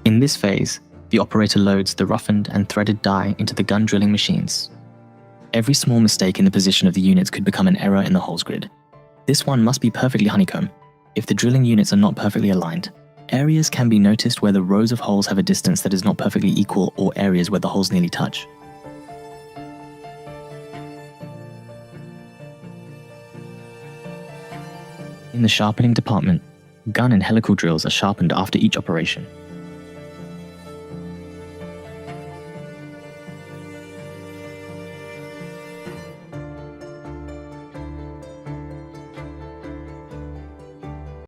In this phase, the operator loads the roughened and threaded die into the gun drilling machines. Every small mistake in the position of the units could become an error in the holes grid. This one must be perfectly honeycomb. If the drilling units are not perfectly aligned, areas can be noticed where the rows of holes have a distance that is not perfectly equal, or areas where the holes nearly touch. In the sharpening department, gun and helical drills are sharpened after each operation.